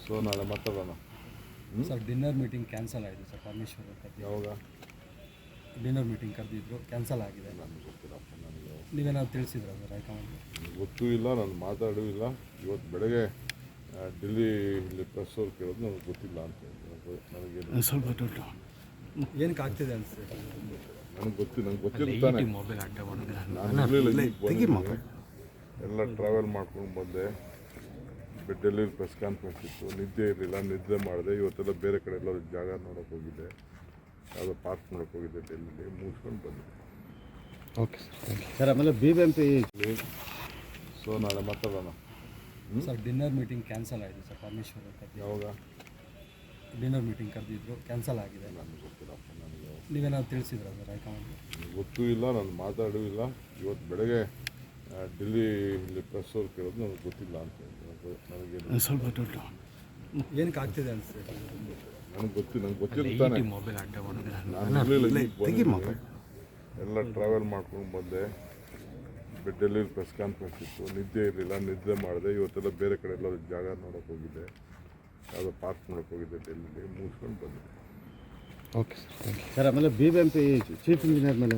So ನಾಳೆ ಮಾತಾಡೋಣ. Sir dinner meeting cancel ಆಯಿತು ಸರ್. ಪರಮೇಶ್ವರ್ ಯಾವಾಗ ಡಿನ್ನರ್ ಮೀಟಿಂಗ್ ಕರೆದಿದ್ರು, ಕ್ಯಾನ್ಸಲ್ ಆಗಿದೆ. ನನಗೆ ಗೊತ್ತಿಲ್ಲಪ್ಪ. ನನಗೆ ನೀವೇನಾದ್ರು ತಿಳಿಸಿದ್ರ ಸರ್ ಹೈಕಮಾಂಡ್? ಗೊತ್ತೂ ಇಲ್ಲ, ನಾನು ಮಾತಾಡೂ ಇಲ್ಲ. ಇವತ್ತು ಬೆಳಗ್ಗೆ ಡೆಲ್ಲಿ ಇಲ್ಲಿ ಪ್ರೆಸ್ ಅವ್ರು ಕೇಳೋದು ನನಗೆ ಗೊತ್ತಿಲ್ಲ ಅಂತ ಹೇಳಿದ್ರು. ನನಗೆ ಸ್ವಲ್ಪ ದುಡ್ಡು ಏನಕ್ಕೆ ಆಗ್ತಿದೆ ಅನಿಸ್ತದೆ? ನನಗೆ ಗೊತ್ತಿರ್ತಾನೆ. ನಾನು ಇರಲಿಲ್ಲ, ಎಲ್ಲ ಟ್ರಾವೆಲ್ ಮಾಡ್ಕೊಂಡು ಬಂದೆ. ಡೆಲ್ಲಿ ಪ್ರೆಸ್ ಕಾನ್ಫರೆನ್ಸ್ ಇತ್ತು, ನಿದ್ದೆ ಇರಲಿಲ್ಲ, ನಿದ್ದೆ ಮಾಡಿದೆ. ಇವತ್ತೆಲ್ಲ ಬೇರೆ ಕಡೆ ಎಲ್ಲ ಜಾಗ ನೋಡೋಕೆ ಹೋಗಿದ್ದೆ, ಯಾವುದೋ ಪಾರ್ಕ್ ನೋಡೋಕೆ ಹೋಗಿದ್ದೆ, ಡೆಲ್ಲಿಲಿ ಮುಗಿಸ್ಕೊಂಡು ಬಂದೆ. Okay sir. ಆಮೇಲೆ BBMP ಸೊ ನಾಳೆ ಮಾತಾಡೋಣ. ಸರ್ ಡಿನ್ನರ್ ಮೀಟಿಂಗ್ ಕ್ಯಾನ್ಸಲ್ ಆಯಿತು ಸರ್. ಪರಮೇಶ್ವರ್ ಯಾವಾಗ ಡಿನ್ನರ್ ಮೀಟಿಂಗ್ ಕರೆದಿದ್ರು, ಕ್ಯಾನ್ಸಲ್ ಆಗಿದೆ. ನನಗೆ ಗೊತ್ತಿಲ್ಲಪ್ಪ. ನನಗೆ ನೀವೇನಾದ್ರು ತಿಳಿಸಿದ್ರ ಸರ್ ಹೈಕಮಾಂಡ್? ಗೊತ್ತೂ ಇಲ್ಲ, ನಾನು ಮಾತಾಡೂ ಇಲ್ಲ. ಇವತ್ತು ಬೆಳಗ್ಗೆ ಡೆಲ್ಲಿ ಇಲ್ಲಿ ಪ್ರೆಸ್ ಅವ್ರು ಕೇಳೋದು ನನಗೆ ಗೊತ್ತಿಲ್ಲ ಅಂತ ಹೇಳಿದ್ರು. ನನಗೆ ಸ್ವಲ್ಪ ದುಡ್ಡು ಏನಕ್ಕೆ ಆಗ್ತಿದೆ ಅನಿಸ್ತದೆ? ನನಗೆ ಗೊತ್ತಿರ್ತಾನೆ. ನಾನು ಇರಲಿಲ್ಲ, ಎಲ್ಲ ಟ್ರಾವೆಲ್ ಮಾಡ್ಕೊಂಡು ಬಂದೆ. ಡೆಲ್ಲಿ ಪ್ರೆಸ್ ಕಾನ್ಫರೆನ್ಸ್ ಇತ್ತು, ನಿದ್ದೆ ಇರಲಿಲ್ಲ, ನಿದ್ದೆ ಮಾಡಿದೆ. ಇವತ್ತೆಲ್ಲ ಬೇರೆ ಕಡೆ ಎಲ್ಲ ಜಾಗ ನೋಡೋಕೆ ಹೋಗಿದ್ದೆ, ಯಾವುದೋ ಪಾರ್ಕ್ ನೋಡೋಕೆ ಹೋಗಿದ್ದೆ, ಡೆಲ್ಲಿಲಿ ಮುಗಿಸ್ಕೊಂಡು ಬಂದೆ. Okay sir. ಆಮೇಲೆ BBMP ಚೀಫ್ ಇಂಜಿನಿಯರ್ ಮೇಲೆ